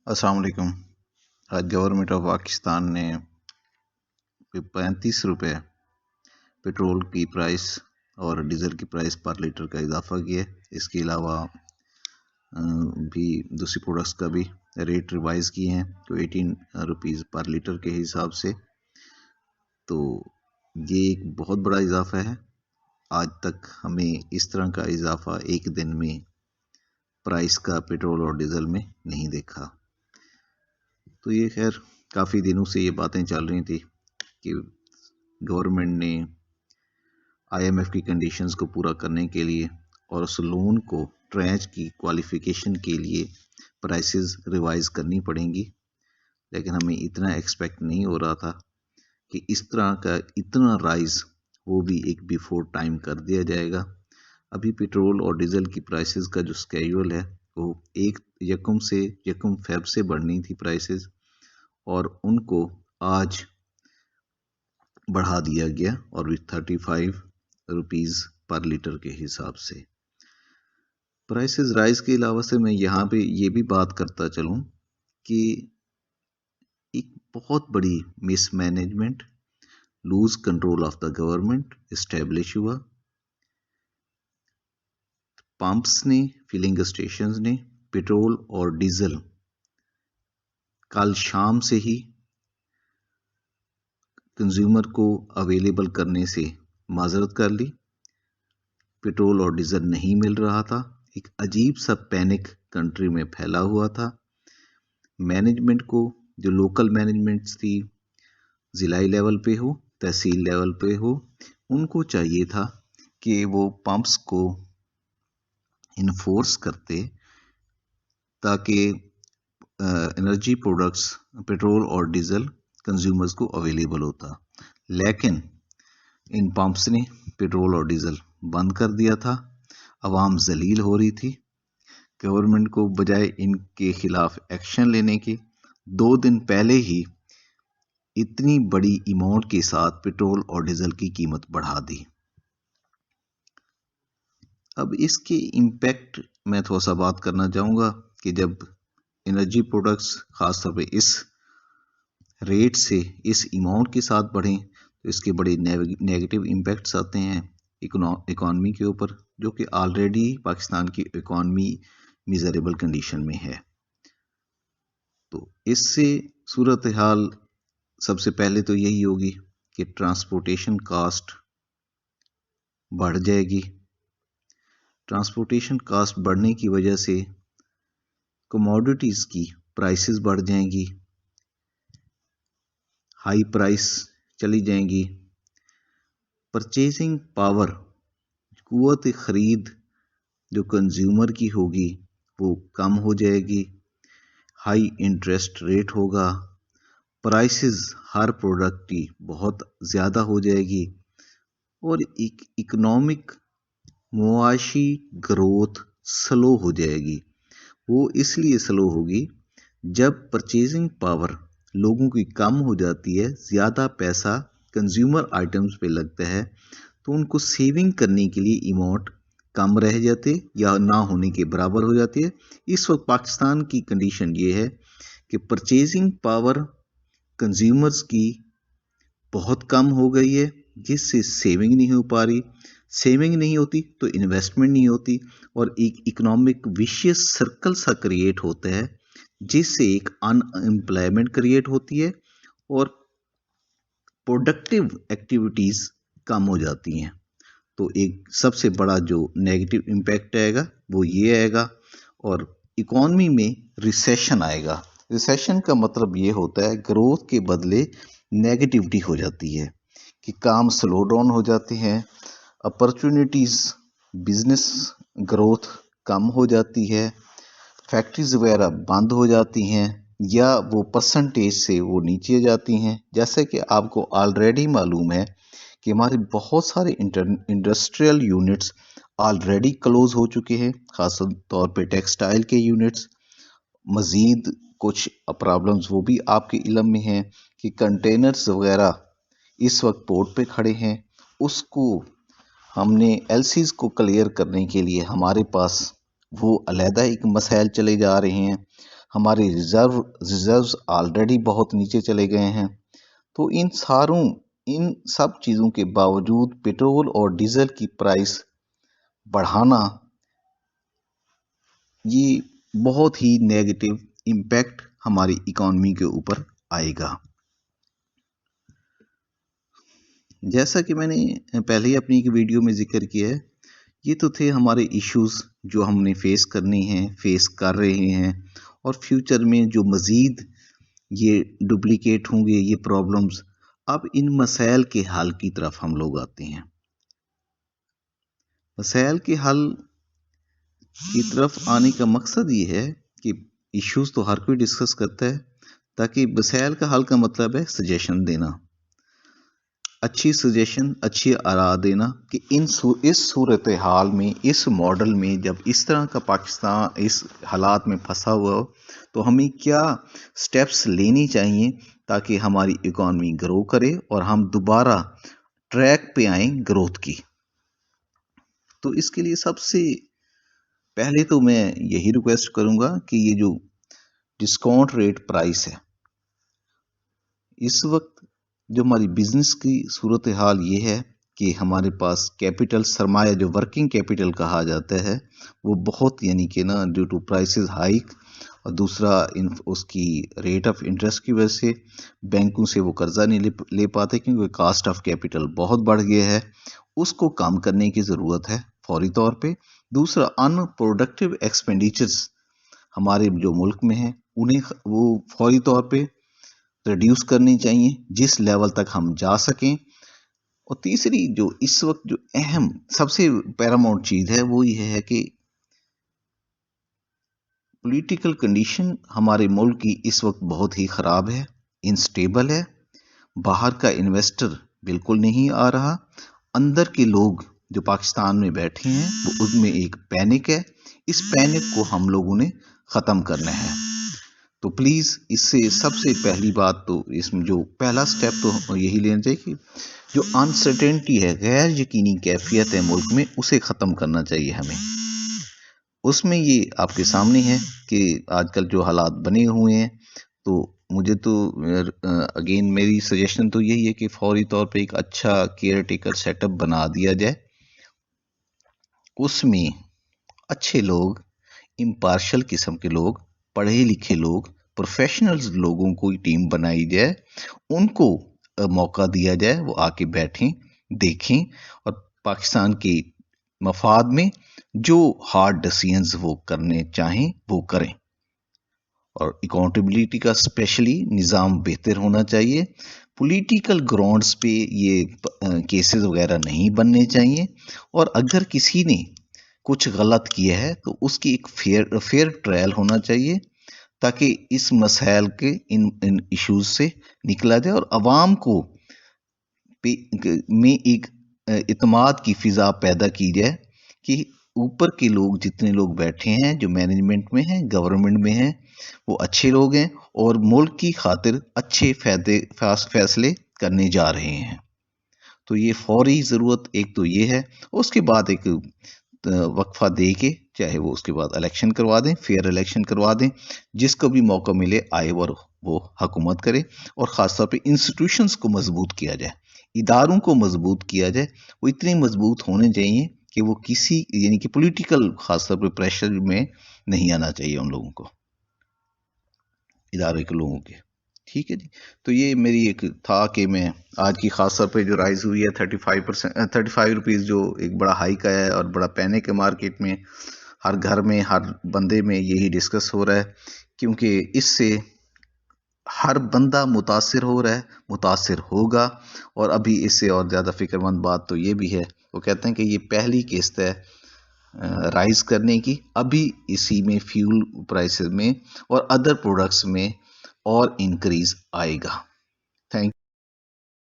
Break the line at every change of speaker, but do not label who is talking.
अस्सलाम वालेकुम। आज गवर्नमेंट ऑफ पाकिस्तान ने 35 रुपये पेट्रोल की प्राइस और डीज़ल की प्राइस पर लीटर का इजाफ़ा किया है। इसके अलावा भी दूसरी प्रोडक्ट्स का भी रेट रिवाइज़ किए हैं तो 18 रुपीज़ पर लीटर के हिसाब से। तो ये एक बहुत बड़ा इजाफ़ा है। आज तक हमें इस तरह का इजाफ़ा एक दिन में प्राइस का पेट्रोल और डीज़ल में नहीं देखा। तो ये खैर काफ़ी दिनों से ये बातें चल रही थी कि गवर्नमेंट ने IMF की कंडीशंस को पूरा करने के लिए और उस लोन को ट्रेंच की क्वालिफिकेशन के लिए प्राइसेस रिवाइज करनी पड़ेंगी, लेकिन हमें इतना एक्सपेक्ट नहीं हो रहा था कि इस तरह का इतना राइज वो भी एक बिफोर टाइम कर दिया जाएगा। अभी पेट्रोल और डीजल की प्राइसेस का जो स्केड्यूल है वो 1 फेब से बढ़नी थी प्राइसेस, और उनको आज बढ़ा दिया गया और 35 रुपीज़ पर लीटर के हिसाब से प्राइसेस राइज के अलावा से मैं यहाँ पे ये भी बात करता चलूँ कि एक बहुत बड़ी mismanagement, lose control of the government establish हुआ। पंप्स ने, फिलिंग स्टेशंस ने पेट्रोल और डीजल कल शाम से ही कंज्यूमर को अवेलेबल करने से माजरत कर ली। पेट्रोल और डीजल नहीं मिल रहा था। एक अजीब सा पैनिक कंट्री में फैला हुआ था। मैनेजमेंट को, जो लोकल मैनेजमेंट्स थी, ज़िलाई लेवल पे हो, तहसील लेवल पे हो, उनको चाहिए था कि वो पंप्स को इन्फोर्स करते ताकि एनर्जी प्रोडक्ट्स पेट्रोल और डीजल कंज्यूमर्स को अवेलेबल होता। लेकिन इन पंप्स ने पेट्रोल और डीजल बंद कर दिया था। आवाम जलील हो रही थी। गवर्नमेंट को बजाय इनके खिलाफ एक्शन लेने के 2 दिन पहले ही इतनी बड़ी अमाउंट के साथ पेट्रोल और डीजल की कीमत बढ़ा दी। अब इसके इम्पैक्ट मैं थोड़ा सा बात करना चाहूँगा कि जब एनर्जी प्रोडक्ट्स खासतौर पे इस रेट से, इस अमाउंट के साथ बढ़ें तो इसके बड़े नेगेटिव इम्पैक्ट्स आते हैं इकॉनमी के ऊपर, जो कि ऑलरेडी पाकिस्तान की इकॉनमी मिजरेबल कंडीशन में है। तो इससे सूरत हाल सबसे पहले तो यही होगी कि ट्रांसपोर्टेशन कास्ट बढ़ जाएगी। ट्रांसपोर्टेशन कास्ट बढ़ने की वजह से कमोडिटीज़ की प्राइसेस बढ़ जाएंगी, हाई प्राइस चली जाएंगी। परचेजिंग पावर, कुव्वत ख़रीद जो कंज्यूमर की होगी वो कम हो जाएगी। हाई इंटरेस्ट रेट होगा। प्राइसेस हर प्रोडक्ट की बहुत ज़्यादा हो जाएगी और इकोनॉमिक मुआशी ग्रोथ स्लो हो जाएगी। वो इसलिए स्लो होगी जब परचेजिंग पावर लोगों की कम हो जाती है, ज़्यादा पैसा कंज्यूमर आइटम्स पे लगता है, तो उनको सेविंग करने के लिए अमाउंट कम रह जाते या ना होने के बराबर हो जाती है। इस वक्त पाकिस्तान की कंडीशन ये है कि परचेजिंग पावर कंज्यूमर्स की बहुत कम हो गई है, जिससे सेविंग नहीं हो पा रही। सेविंग नहीं होती तो इन्वेस्टमेंट नहीं होती और एक इकोनॉमिक विशियस सर्कल सा क्रिएट होता है, जिससे एक अनएम्प्लॉयमेंट क्रिएट होती है और प्रोडक्टिव एक्टिविटीज़ कम हो जाती हैं। तो एक सबसे बड़ा जो नेगेटिव इम्पैक्ट आएगा वो ये आएगा और इकॉनमी में रिसेशन आएगा। रिसेशन का मतलब ये होता है ग्रोथ के बदले नेगेटिविटी हो जाती है कि काम स्लो डाउन हो जाते हैं, अपॉर्चुनिटीज़, बिजनेस ग्रोथ कम हो जाती है, फैक्ट्रीज वगैरह बंद हो जाती हैं या वो परसेंटेज से वो नीचे जाती हैं। जैसे कि आपको ऑलरेडी मालूम है कि हमारे बहुत सारे इंडस्ट्रियल यूनिट्स ऑलरेडी क्लोज हो चुके हैं, ख़ास तौर पे टेक्सटाइल के यूनिट्स। मज़ीद कुछ प्रॉब्लम्स वो भी आपके इल्म में हैं कि कंटेनर्स वगैरह इस वक्त पोर्ट पे खड़े हैं। उसको हमने एलसीज को क्लियर करने के लिए हमारे पास वो अलहदा एक मसाइल चले जा रहे हैं। हमारे रिजर्व्स ऑलरेडी बहुत नीचे चले गए हैं। तो इन सब चीज़ों के बावजूद पेट्रोल और डीजल की प्राइस बढ़ाना, ये बहुत ही नेगेटिव इम्पैक्ट हमारी इकॉनमी के ऊपर आएगा। जैसा कि मैंने पहले ही अपनी एक वीडियो में जिक्र किया है, ये तो थे हमारे इश्यूज जो हमने फेस करने हैं, फेस कर रहे हैं, और फ्यूचर में जो मज़ीद ये डुप्लीकेट होंगे ये प्रॉब्लम्स। अब इन मसाइल के हल की तरफ हम लोग आते हैं। मसाइल के हल की तरफ आने का मकसद ये है कि इश्यूज तो हर कोई डिस्कस करता है, ताकि मसाइल का हल का मतलब है सजेशन देना, अच्छी सजेशन, अच्छी आरा देना कि इस सूरत हाल में, इस मॉडल में, जब इस तरह का पाकिस्तान इस हालात में फंसा हुआ हो, तो हमें क्या स्टेप्स लेनी चाहिए ताकि हमारी इकॉनमी ग्रो करे और हम दोबारा ट्रैक पे आए ग्रोथ की। तो इसके लिए सबसे पहले तो मैं यही रिक्वेस्ट करूंगा कि ये जो डिस्काउंट रेट प्राइस है, इस वक्त जो हमारी बिजनेस की सूरत हाल ये है कि हमारे पास कैपिटल सरमाया, जो वर्किंग कैपिटल कहा जाता है, वो बहुत, यानी कि ना, ड्यू टू प्राइसेस हाइक, और दूसरा उसकी रेट ऑफ इंटरेस्ट की वजह से बैंकों से वो कर्जा नहीं ले पाते, क्योंकि कास्ट ऑफ कैपिटल बहुत बढ़ गया है। उसको कम करने की ज़रूरत है फौरी तौर पे। दूसरा, अनप्रोडक्टिव एक्सपेंडिचर्स हमारे जो मुल्क में हैं, उन्हें वो फौरी तौर पे रिड्यूस करनी चाहिए जिस लेवल तक हम जा सकें। और तीसरी, जो इस वक्त जो अहम सबसे पैरामाउंट चीज़ है, वो ये है कि पॉलिटिकल कंडीशन हमारे मुल्क की इस वक्त बहुत ही ख़राब है, इनस्टेबल है। बाहर का इन्वेस्टर बिल्कुल नहीं आ रहा। अंदर के लोग जो पाकिस्तान में बैठे हैं, वो उसमें एक पैनिक है। इस पैनिक को हम लोगों ने ख़त्म करना है। तो प्लीज़, इससे सबसे पहली बात तो, इसमें जो पहला स्टेप तो यही लेना चाहिए कि जो अनसर्टेनिटी है, गैर यकीनी कैफियत है मुल्क में, उसे ख़त्म करना चाहिए हमें। उसमें ये आपके सामने है कि आजकल जो हालात बने हुए हैं, तो मुझे तो अगेन मेरी सजेशन तो यही है कि फौरी तौर पे एक अच्छा केयर टेकर सेटअप बना दिया जाए। उसमें अच्छे लोग, इम्पार्शल किस्म के लोग, पढ़े लिखे लोग, प्रोफेशनल्स लोगों को टीम बनाई जाए, उनको मौका दिया जाए, वो आके बैठें, देखें, और पाकिस्तान के मफाद में जो हार्ड डिसीजंस वो करने चाहें वो करें। और अकाउंटेबिलिटी का स्पेशली निज़ाम बेहतर होना चाहिए। पॉलिटिकल ग्राउंड्स पे ये केसेस वगैरह नहीं बनने चाहिए। और अगर किसी ने कुछ गलत किया है तो उसकी एक फेयर ट्रायल होना चाहिए, ताकि इस मसाइल के इन इश्यूज से निकला जाए और आवाम को में एक इत्मीनान की फिजा पैदा की जाए कि ऊपर के लोग, जितने लोग बैठे हैं, जो मैनेजमेंट में हैं, गवर्नमेंट में हैं, वो अच्छे लोग हैं और मुल्क की खातिर अच्छे फैसले करने जा रहे हैं। तो ये फौरी ज़रूरत एक तो ये है। उसके बाद एक वक्फा दे के, चाहे वो उसके बाद इलेक्शन करवा दें, फेयर इलेक्शन करवा दें, जिसको भी मौका मिले आए और वो हुकूमत करे। और ख़ासतौर पे इंस्टीट्यूशंस को मजबूत किया जाए, इदारों को मजबूत किया जाए। वो इतने मजबूत होने चाहिए कि वो किसी, यानी कि पॉलिटिकल खासतौर पे प्रेशर में नहीं आना चाहिए उन लोगों को, इदारे के लोगों के। ठीक है जी। तो ये मेरी एक था कि मैं आज की खासतौर पे जो राइज हुई है 35 रुपीज़, जो एक बड़ा हाइक आया है और बड़ा पैनिक है मार्केट में, हर घर में, हर बंदे में यही डिस्कस हो रहा है, क्योंकि इससे हर बंदा मुतासिर हो रहा है, मुतासिर होगा। और अभी इससे और ज़्यादा फिक्रमंद बात तो ये भी है, वो कहते हैं कि ये पहली किस्त है राइज करने की। अभी इसी में फ्यूल प्राइसेस में और अदर प्रोडक्ट्स में और इंक्रीज आएगा। थैंक